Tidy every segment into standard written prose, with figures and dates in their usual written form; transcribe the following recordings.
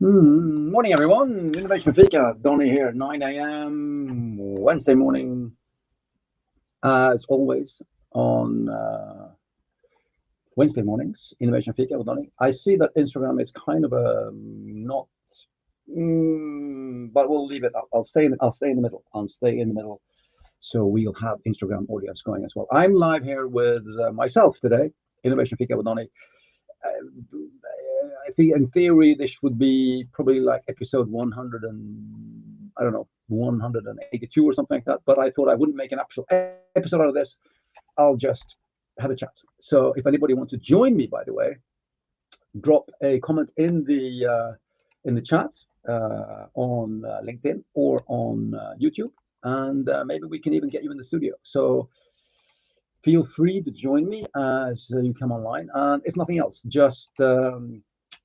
Morning, everyone. Innovation Fika, Donnie here, 9 a.m. Wednesday morning, as always, on Wednesday mornings. Innovation Fika with Donnie. I see that Instagram is kind of a not, but we'll leave it up. I'll stay in the middle. I'll stay in the middle. So we'll have Instagram audience going as well. I'm live here with myself today, Innovation Fika with Donnie. I think in theory this would be probably like episode 100 and I don't know 182 or something like that. But I thought I wouldn't make an actual episode out of this. I'll just have a chat. So if anybody wants to join me, by the way, drop a comment in the chat on LinkedIn or on YouTube, and maybe we can even get you in the studio. So feel free to join me as you come online. And if nothing else, just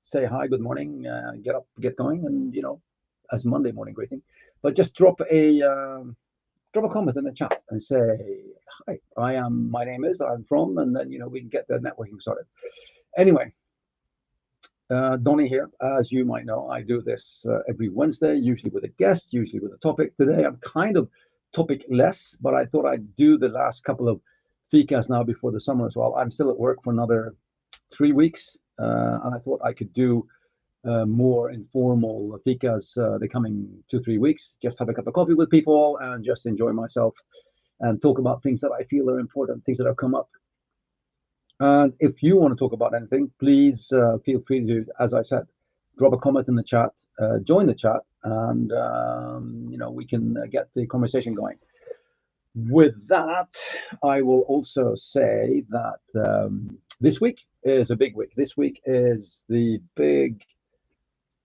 say hi, good morning, get up, get going, and as Monday morning greeting. But just drop a comment in the chat and say hi. My name is, I'm from, and then we can get the networking started. Anyway, Donnie here. As you might know, I do this every Wednesday, usually with a guest, usually with a topic. Today I'm kind of topic less, but I thought I'd do the last couple of fikas now before the summer as well. I'm still at work for another 3 weeks, and I thought I could do more informal fikas the coming 2-3 weeks. Just have a cup of coffee with people and just enjoy myself and talk about things that I feel are important, things that have come up. And if you want to talk about anything, please feel free to, as I said, drop a comment in the chat, join the chat, and we can get the conversation going. With that, I will also say that this week is a big week. This week is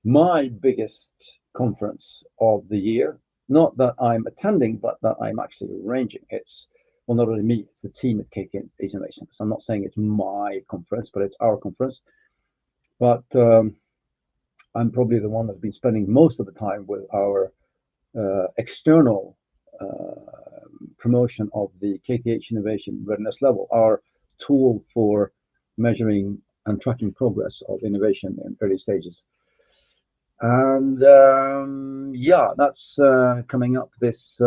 my biggest conference of the year. Not that I'm attending, but that I'm actually arranging. It's, well, not only me, it's the team at KTH Innovation. So I'm not saying it's my conference, but it's our conference. But I'm probably the one that's been spending most of the time with our external promotion of the KTH Innovation Readiness Level, our tool for measuring and tracking progress of innovation in early stages. And that's coming up this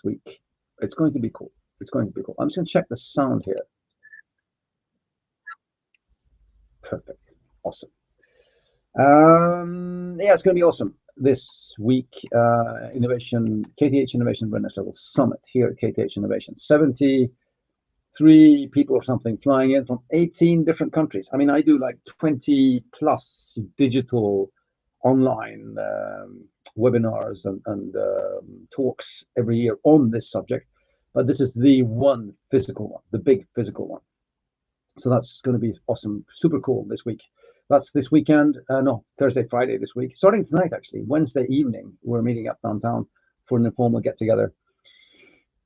week. It's going to be cool. It's going to be cool. I'm just going to check the sound here. Perfect. Awesome. It's going to be awesome. This week, KTH Innovation Readiness Level Summit here at KTH Innovation. 73 people or something flying in from 18 different countries. I mean, I do like 20 plus digital online webinars and talks every year on this subject, but this is the one physical one, the big physical one. So that's going to be awesome, super cool this week. That's this weekend, Thursday, Friday this week. Starting tonight, actually, Wednesday evening, we're meeting up downtown for an informal get-together.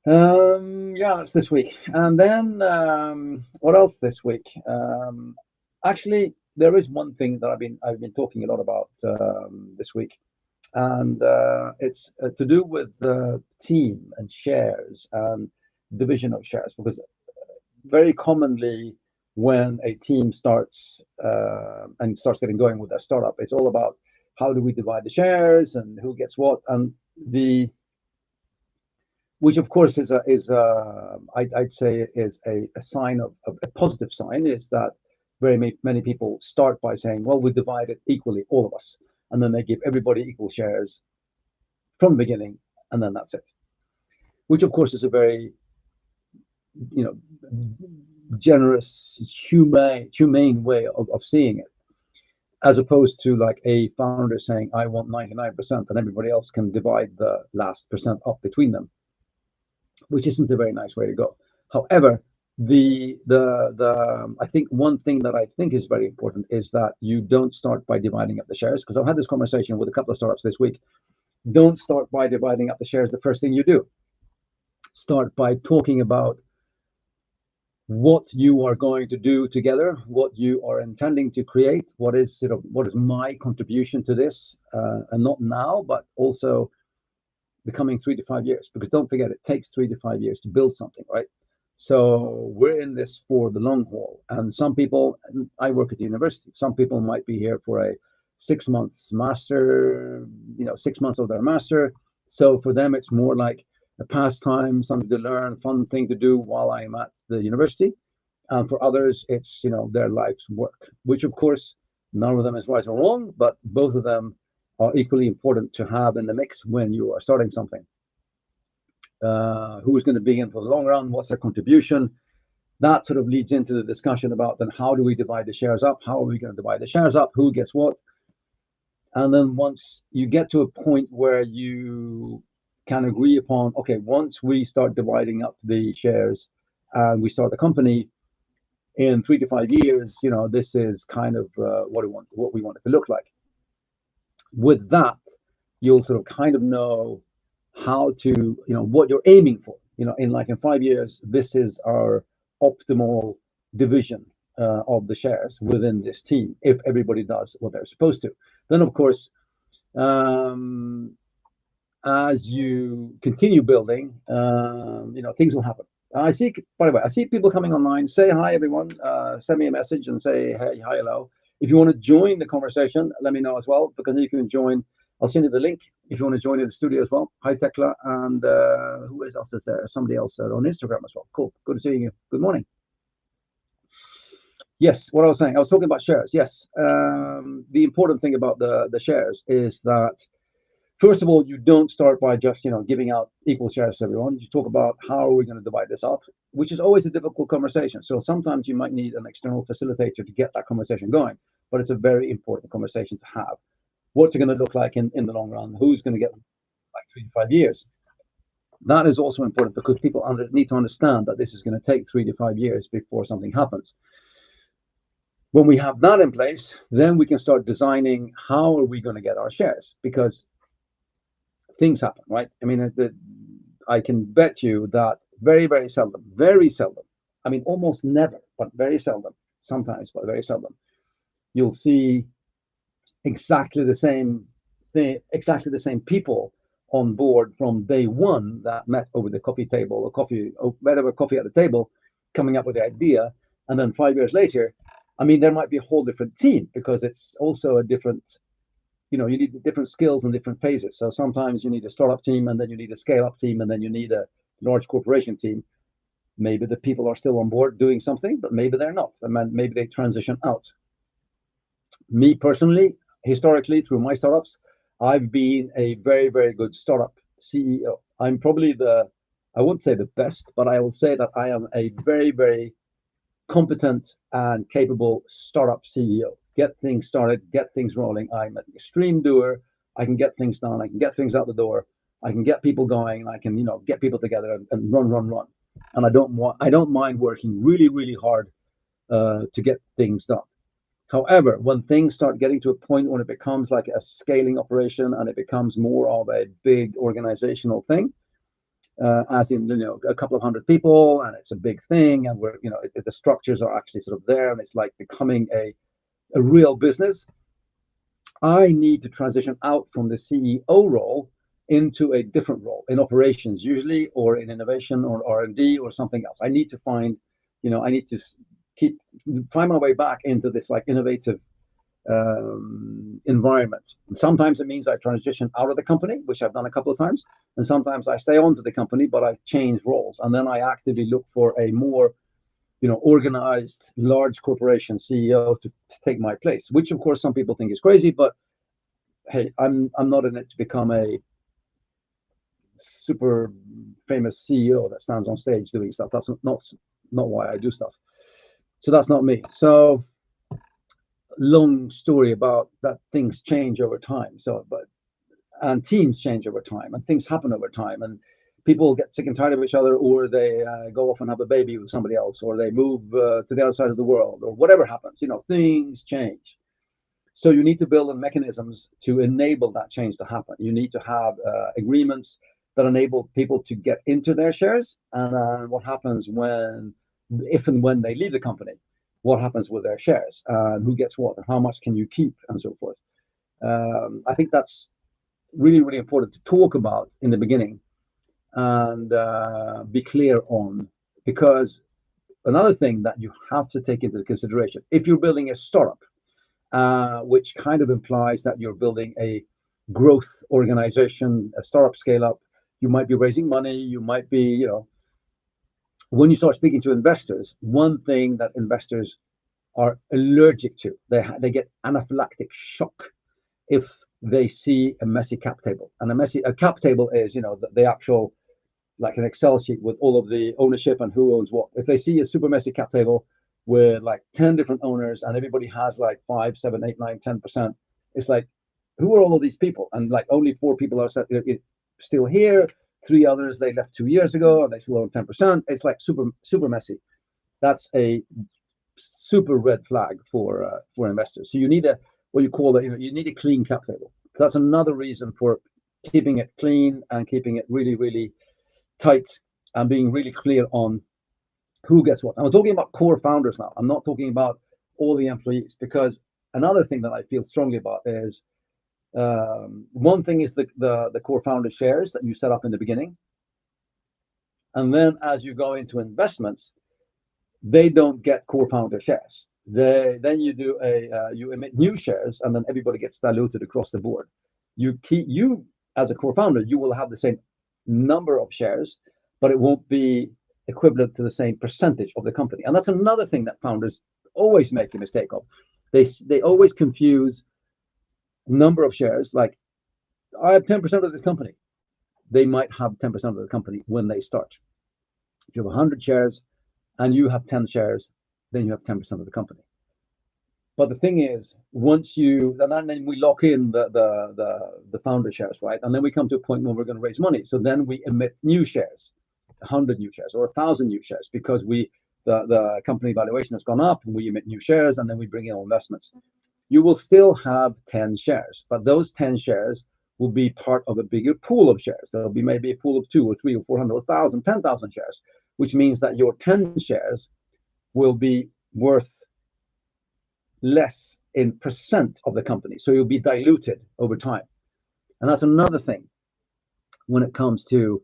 That's this week. And then what else this week? Actually, there is one thing that I've been talking a lot about this week, and it's to do with the team and shares and division of shares, because very commonly when a team starts getting going with their startup, it's all about how do we divide the shares and who gets what, and which of course I'd say is a sign of a positive sign, is that very many people start by saying, well, we divide it equally, all of us, and then they give everybody equal shares from the beginning, and then that's it, which of course is a very generous, humane way of seeing it, as opposed to like a founder saying, I want 99% and everybody else can divide the last percent up between them, which isn't a very nice way to go. However, I think one thing that I think is very important is that you don't start by dividing up the shares, because I've had this conversation with a couple of startups this week. Don't start by dividing up the shares the first thing you do. Start by talking about what you are going to do together, what you are intending to create, what is my contribution to this, and not now, but also the coming 3 to 5 years. Because don't forget, it takes 3 to 5 years to build something, right? So we're in this for the long haul. And some people, I work at the university, some people might be here for a 6 months master, 6 months of their master. So for them, it's more like a pastime, something to learn, fun thing to do while I'm at the university. And for others, it's, their life's work, which of course, none of them is right or wrong, but both of them are equally important to have in the mix when you are starting something. Who's going to be in for the long run? What's their contribution? That sort of leads into the discussion about then how do we divide the shares up? How are we going to divide the shares up? Who gets what? And then once you get to a point where you can agree upon, okay, once we start dividing up the shares and we start the company in 3 to 5 years, this is kind of what we want it to look like. With that, you'll sort of kind of know how to, what you're aiming for. In 5 years, this is our optimal division of the shares within this team if everybody does what they're supposed to. Then, of course, as you continue building, things will happen. By the way, I see people coming online. Say hi, everyone. Send me a message and say, hey, hi, hello. If you want to join the conversation, let me know as well, because you can join. I'll send you the link if you want to join in the studio as well. Hi, Tekla. And who else is there? Somebody else on Instagram as well. Cool. Good to see you. Good morning. Yes, what I was saying, I was talking about shares. Yes. The important thing about the shares is that, first of all, you don't start by just, giving out equal shares to everyone. You talk about how are we going to divide this up, which is always a difficult conversation. So sometimes you might need an external facilitator to get that conversation going, but it's a very important conversation to have. What's it going to look like in the long run? Who's going to get like 3 to 5 years? That is also important because people need to understand that this is going to take 3 to 5 years before something happens. When we have that in place, then we can start designing how are we going to get our shares, because things happen, right? I mean, I can bet you that very, very seldom, I mean, almost never, but very seldom, sometimes, but very seldom, you'll see exactly the same thing, exactly the same people on board from day one that met over the coffee table or met over coffee at the table, coming up with the idea. And then 5 years later, I mean, there might be a whole different team because it's also a different, you need different skills in different phases. So sometimes you need a startup team, and then you need a scale-up team, and then you need a large corporation team. Maybe the people are still on board doing something, but maybe they're not. And maybe they transition out. Me personally, historically, through my startups, I've been a very, very good startup CEO. I'm probably I won't say the best, but I will say that I am a very, very competent and capable startup CEO. Get things started, get things rolling. I'm an extreme doer. I can get things done. I can get things out the door. I can get people going. I can, get people together and run. And I don't mind working really, really hard to get things done. However, when things start getting to a point when it becomes like a scaling operation and it becomes more of a big organizational thing, as in, a couple of hundred people, and it's a big thing, and we're, the structures are actually sort of there, and it's like becoming a real business, I need to transition out from the CEO role into a different role in operations, usually, or in innovation or R&D or something else. I need to find, I need to find my way back into this like innovative environment. And sometimes it means I transition out of the company, which I've done a couple of times, and sometimes I stay on to the company, but I change roles, and then I actively look for a more organized large corporation CEO to take my place, which of course some people think is crazy, but hey, I'm not in it to become a super famous CEO that stands on stage doing stuff. That's not why I do stuff. So that's not me. So long story about that, things change over time. And teams change over time, and things happen over time, and people get sick and tired of each other, or they go off and have a baby with somebody else, or they move to the other side of the world, or whatever happens. Things change. So you need to build mechanisms to enable that change to happen. You need to have agreements that enable people to get into their shares, and what happens if and when they leave the company, what happens with their shares, and who gets what, and how much can you keep, and so forth. I think that's really, really important to talk about in the beginning, and be clear on because another thing that you have to take into consideration, if you're building a startup, which kind of implies that you're building a growth organization, a startup scale up, you might be raising money, you might be, when you start speaking to investors, one thing that investors are allergic to, they get anaphylactic shock if they see a messy cap table. And a cap table is, the actual, like an Excel sheet with all of the ownership and who owns what. If they see a super messy cap table with like 10 different owners and everybody has like 5, 7, 8, 9, 10%, it's like, who are all of these people? And like only 4 people are still here. 3 others, they left 2 years ago and they still own 10%. It's like super, super messy. That's a super red flag for investors. So you need what you call it, you need a clean cap table. So that's another reason for keeping it clean and keeping it really, really tight and being really clear on who gets what. I'm talking about core founders now. I'm not talking about all the employees, because another thing that I feel strongly about is one thing is the core founder shares that you set up in the beginning. And then as you go into investments, they don't get core founder shares. Then you emit new shares, and then everybody gets diluted across the board. You as a core founder, you will have the same number of shares, but it won't be equivalent to the same percentage of the company. And that's another thing that founders always make a mistake of. They always confuse number of shares. Like, I have 10% of this company. They might have 10% of the company when they start. If you have 100 shares and you have 10 shares, then you have 10% of the company. But the thing is, then we lock in the founder shares, right? And then we come to a point where we're going to raise money. So then we emit new shares, 100 new shares or 1,000 new shares, because the company valuation has gone up, and we emit new shares, and then we bring in investments. You will still have 10 shares, but those 10 shares will be part of a bigger pool of shares. There'll be maybe a pool of 2 or 3 or 400 or 1,000, 10,000 shares, which means that your 10 shares will be worth less in percent of the company. So you'll be diluted over time. And that's another thing when it comes to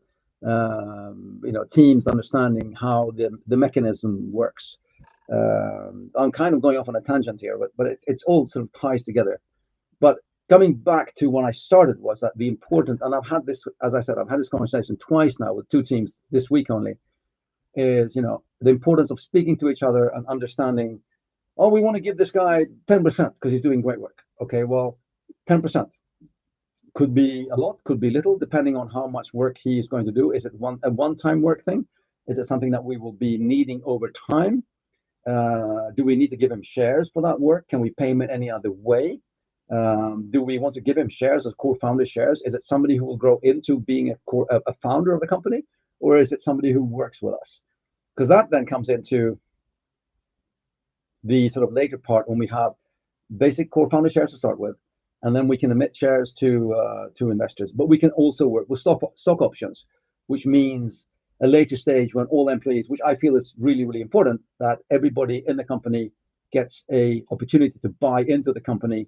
teams understanding how the mechanism works. I'm kind of going off on a tangent here, but it's all sort of ties together. But coming back to when I started was that the important, and I've had this, as I said, I've had this conversation twice now with 2 teams this week only, is, the importance of speaking to each other and understanding, oh, we want to give this guy 10% because he's doing great work. Okay, well, 10% could be a lot, could be little, depending on how much work he is going to do. Is it a one-time work thing? Is it something that we will be needing over time? Do we need to give him shares for that work? Can we pay him in any other way? Do we want to give him shares as core founder shares? Is it somebody who will grow into being a founder of the company, or is it somebody who works with us? Because that then comes into the sort of later part when we have basic core founder shares to start with, and then we can emit shares to investors. But we can also work with stock options, which means a later stage when all employees, which I feel is really, really important, that everybody in the company gets a opportunity to buy into the company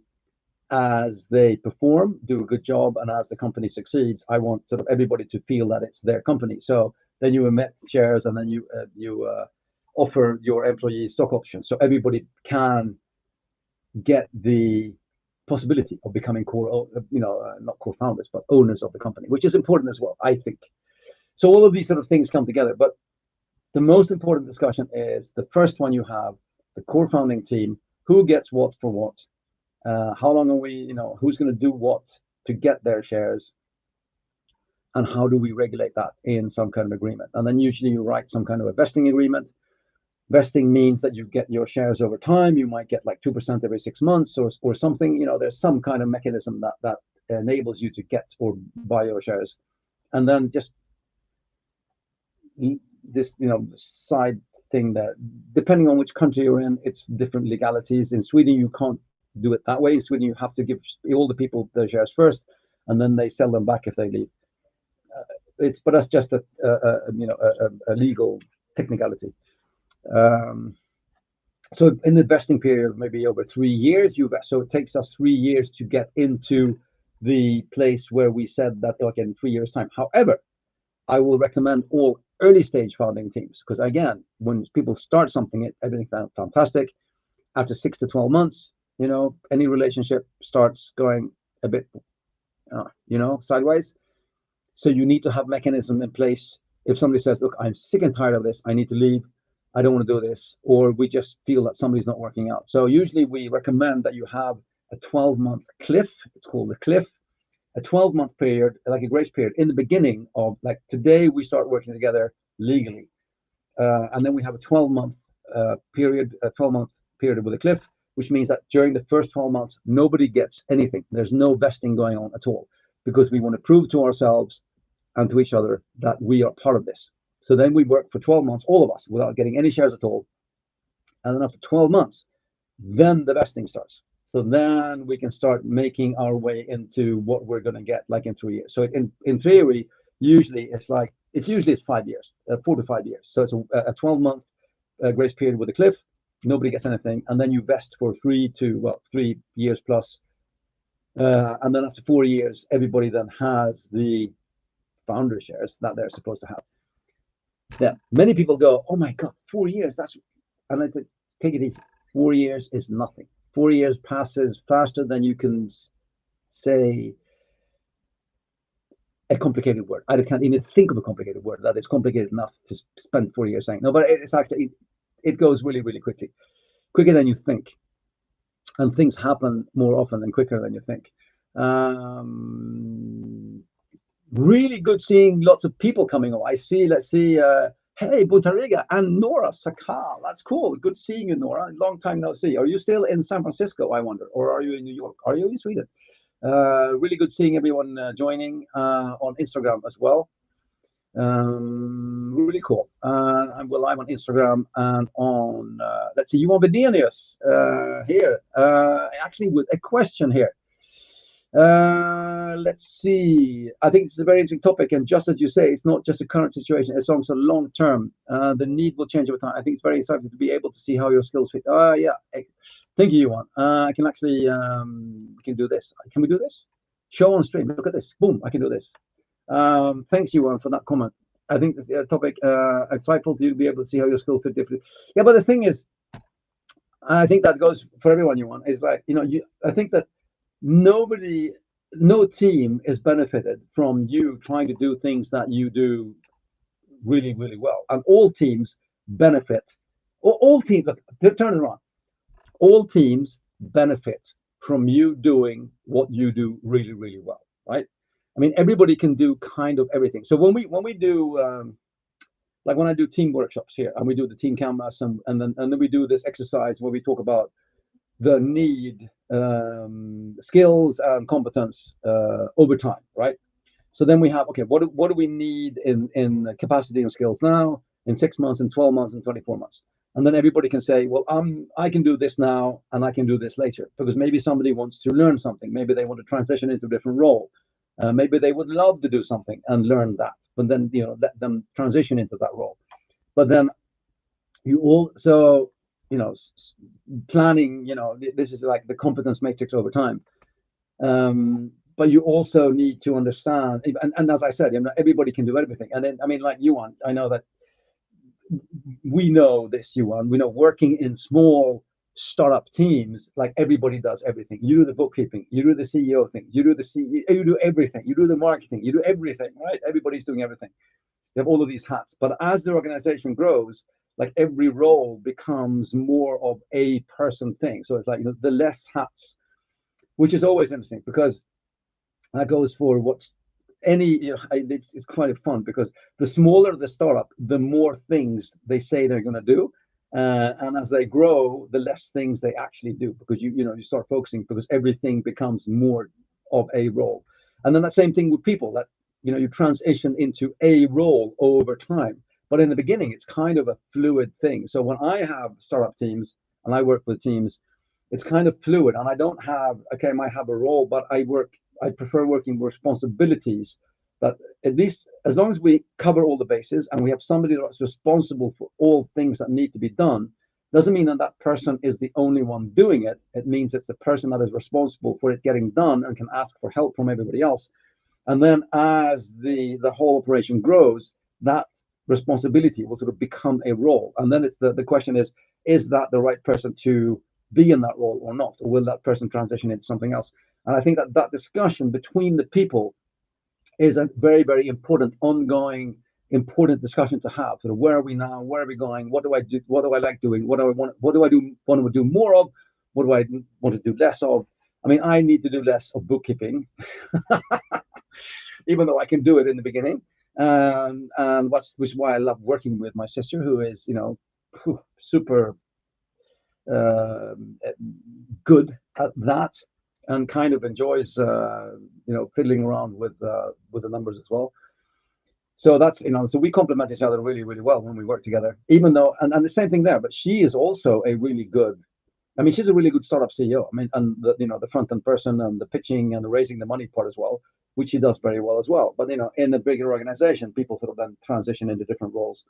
as they perform, do a good job, and as the company succeeds. I want sort of everybody to feel that it's their company. So then you emit shares, and then you offer your employees stock options, so everybody can get the possibility of becoming not core founders, but owners of the company, which is important as well, I think. So all of these sort of things come together, but the most important discussion is the first one. You have the core founding team, who gets what for what, how long are we, who's going to do what to get their shares, and how do we regulate that in some kind of agreement. And then usually you write some kind of a vesting agreement. Vesting means that you get your shares over time. You might get like 2% every 6 months or something. There's some kind of mechanism that enables you to get or buy your shares. And then just this, side thing that depending on which country you're in, it's different legalities. In Sweden, you can't do it that way. In Sweden, you have to give all the people their shares first, and then they sell them back if they leave. But that's just a legal technicality. So in the vesting period, maybe over 3 years, so it takes us 3 years to get into the place where we said that, okay, in 3 years' time. However, I will recommend all early stage founding teams, because again, when people start something, everything's fantastic. After 6 to 12 months, any relationship starts going a bit, sideways. So you need to have mechanism in place. If somebody says, look, I'm sick and tired of this, I need to leave, I don't want to do this, or we just feel that somebody's not working out. So usually we recommend that you have a 12-month cliff. It's called the cliff. A 12-month period, like a grace period, in the beginning of, like, today we start working together legally. And then we have a 12-month period, a 12-month period with a cliff, which means that during the first 12 months, nobody gets anything. There's no vesting going on at all, because we want to prove to ourselves and to each other that we are part of this. So then we work for 12 months, all of us, without getting any shares at all. And then after 12 months, then the vesting starts. So then we can start making our way into what we're going to get, like in 3 years. So in theory, usually it's 5 years, 4 to 5 years. So it's a 12-month grace period with a cliff. Nobody gets anything, and then you vest for 3 years plus. And then after 4 years, everybody then has the founder shares that they're supposed to have. Yeah, many people go, oh my God, 4 years, and I take it easy. 4 years is nothing. 4 years passes faster than you can say a complicated word. I can't even think of a complicated word that is complicated enough to spend 4 years saying. No, but it's actually, it goes really, really quickly, quicker than you think. And things happen more often and quicker than you think. Really good seeing lots of people coming over. Let's see, hey, Butariga and Nora Sakal. That's cool. Good seeing you, Nora. Long time no see. Are you still in San Francisco, I wonder? Or are you in New York? Are you in Sweden? Really good seeing everyone joining on Instagram as well. Really cool. We're live on Instagram and on, let's see, Johan Vedenius here, actually with a question here. Let's see. I think this is a very interesting topic, and just as you say, it's not just a current situation, it's also long term. The need will change over time. I think it's very exciting to be able to see how your skills fit. Yeah, thank you, Johan. I can actually we can do this. Can we do this? Show on stream. Look at this. Boom, I can do this. Thanks, Johan, for that comment. I think the topic insightful to be able to see how your skills fit differently. Yeah, but the thing is, I think that goes for everyone, Johan. Is like, I think that no team is benefited from you trying to do things that you do really, really well. And all teams benefit, all teams, turn it around. All teams benefit from you doing what you do really, really well, right? I mean, everybody can do kind of everything. So when we do, like when I do team workshops here, and we do the team canvas, and then we do this exercise where we talk about the need, skills and competence over time, right? So then we have, okay, what do we need in capacity and skills now, in 6 months, in 12 months, in 24 months? And then everybody can say, well, I can do this now, and I can do this later, because maybe somebody wants to learn something. Maybe they want to transition into a different role. Maybe they would love to do something and learn that, but then, let them transition into that role. But then you also, planning, this is like the competence matrix over time. But you also need to understand, and as I said, everybody can do everything. And then, I mean, like Johan, I know that we know this, Johan. We know working in small startup teams, like everybody does everything. You do the bookkeeping, you do the CEO thing, you do the CEO, you do everything, you do the marketing, you do everything, right? Everybody's doing everything. You have all of these hats. But as the organization grows, like every role becomes more of a person thing. So it's like, the less hats, which is always interesting, because that goes for what's it's quite fun, because the smaller the startup, the more things they say they're going to do. And as they grow, the less things they actually do, because you start focusing, because everything becomes more of a role. And then that same thing with people, that you transition into a role over time. But in the beginning, it's kind of a fluid thing. So when I have startup teams and I work with teams, it's kind of fluid, and I don't have, okay, I might have a role, but I prefer working with responsibilities. But at least as long as we cover all the bases and we have somebody that's responsible for all things that need to be done, doesn't mean that that person is the only one doing it. It means it's the person that is responsible for it getting done and can ask for help from everybody else. And then as the whole operation grows, that responsibility will sort of become a role. And then it's the question is that the right person to be in that role or not? Or will that person transition into something else? And I think that that discussion between the people is a very, very important, ongoing, important discussion to have. Sort of where are we now? Where are we going? What do I do? What do I like doing? What do I want? What do I want to do more of? What do I want to do less of? I mean, I need to do less of bookkeeping, even though I can do it in the beginning. And which is why I love working with my sister, who is, super uh, good at that, and kind of enjoys, fiddling around with the numbers as well. So that's, so we complement each other really, really well when we work together. Even though, and the same thing there, but she is also a really good. I mean, she's a really good startup CEO. I mean, and the front end person and the pitching and the raising the money part as well, which she does very well as well. But in a bigger organization, people sort of then transition into different roles.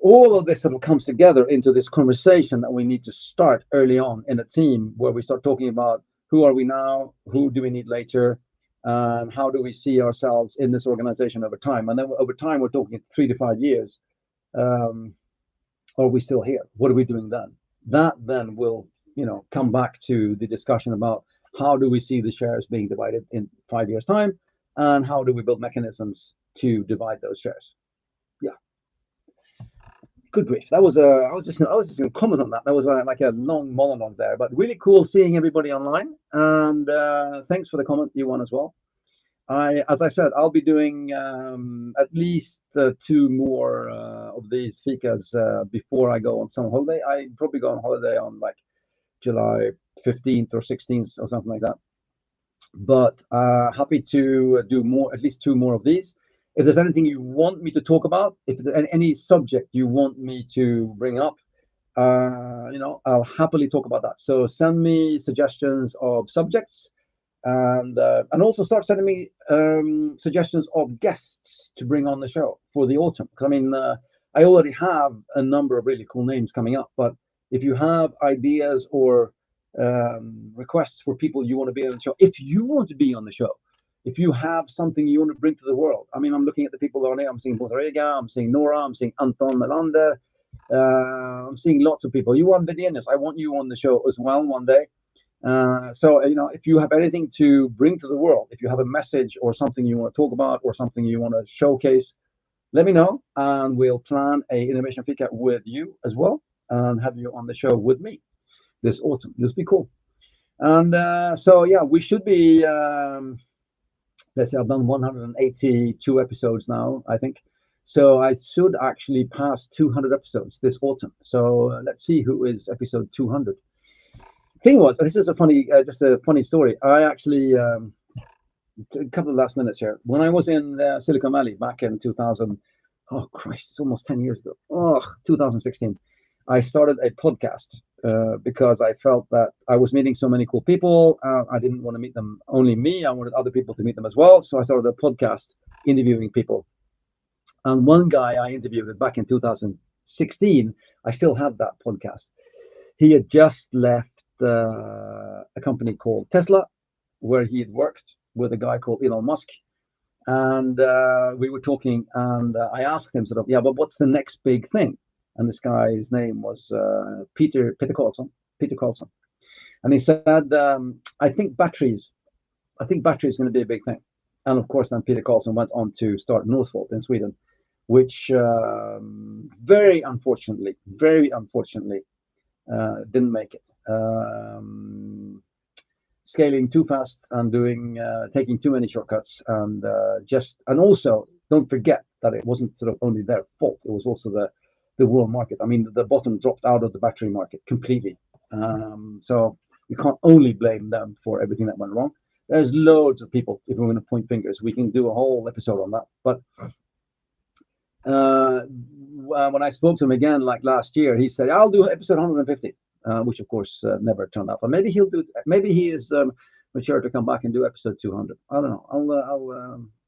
All of this sort of comes together into this conversation that we need to start early on in a team, where we start talking about who are we now, who do we need later, and how do we see ourselves in this organization over time. And then over time, we're talking 3 to 5 years. Are we still here? What are we doing then? That then will, come back to the discussion about how do we see the shares being divided in 5 years' time, and how do we build mechanisms to divide those shares. Yeah. Good grief. That was I was just going to comment on that. That was like a long monologue there, but really cool seeing everybody online. And thanks for the comment, you one as well. As I said, I'll be doing at least 2 more of these fikas before I go on some holiday. I probably go on holiday on like July 15th or 16th or something like that. But happy to do more, at least 2 more of these. If there's anything you want me to talk about, if there's any subject you want me to bring up, I'll happily talk about that. So send me suggestions of subjects, and also start sending me suggestions of guests to bring on the show for the autumn. Because I mean, I already have a number of really cool names coming up, but if you have ideas or requests for people you want to be on the show, if you want to be on the show, if you have something you want to bring to the world. I mean, I'm looking at the people on there. I'm seeing Botarega, I'm seeing Nora, I'm seeing Anton Melander, I'm seeing lots of people. Johan Vedenius, I want you on the show as well one day. So if you have anything to bring to the world, if you have a message or something you want to talk about or something you want to showcase, let me know, and we'll plan a Innovation Fika with you as well, and have you on the show with me this autumn. This will be cool. And so yeah, we should be let's see, I've done 182 episodes now, I think. So I should actually pass 200 episodes this autumn. So let's see who is episode 200. Thing was, this is a funny, just a funny story. I actually, a couple of last minutes here. When I was in Silicon Valley back in 2000, oh Christ, it's almost 10 years ago. 2016. I started a podcast because I felt that I was meeting so many cool people. I didn't want to meet them, only me. I wanted other people to meet them as well. So I started a podcast interviewing people. And one guy I interviewed back in 2016, I still have that podcast. He had just left a company called Tesla, where he had worked with a guy called Elon Musk. And we were talking, and I asked him sort of, yeah, but what's the next big thing? And this guy's name was Peter Carlson. And he said, I think batteries are going to be a big thing. And of course, then Peter Carlson went on to start Northvolt in Sweden, which very unfortunately didn't make it. Scaling too fast and taking too many shortcuts, and also don't forget that it wasn't sort of only their fault. It was also the world market. I mean, the bottom dropped out of the battery market completely. So you can't only blame them for everything that went wrong. There's loads of people. If we're going to point fingers, we can do a whole episode on that. But when I spoke to him again, like last year, he said, "I'll do episode 150," which of course never turned out. But maybe he'll do. Maybe he is mature to come back and do episode 200. I don't know.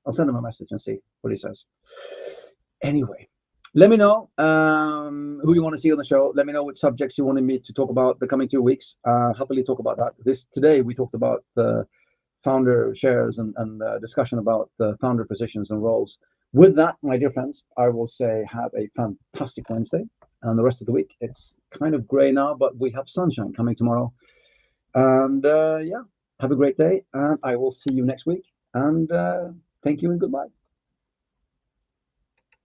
I'll send him a message and see what he says. Anyway, let me know who you want to see on the show. Let me know what subjects you wanted me to talk about the coming 2 weeks. Happily talk about that. Today we talked about founder shares and discussion about the founder positions and roles. With that, my dear friends, I will say have a fantastic Wednesday and the rest of the week. It's kind of gray now, but we have sunshine coming tomorrow. And yeah, have a great day, and I will see you next week. And thank you and goodbye.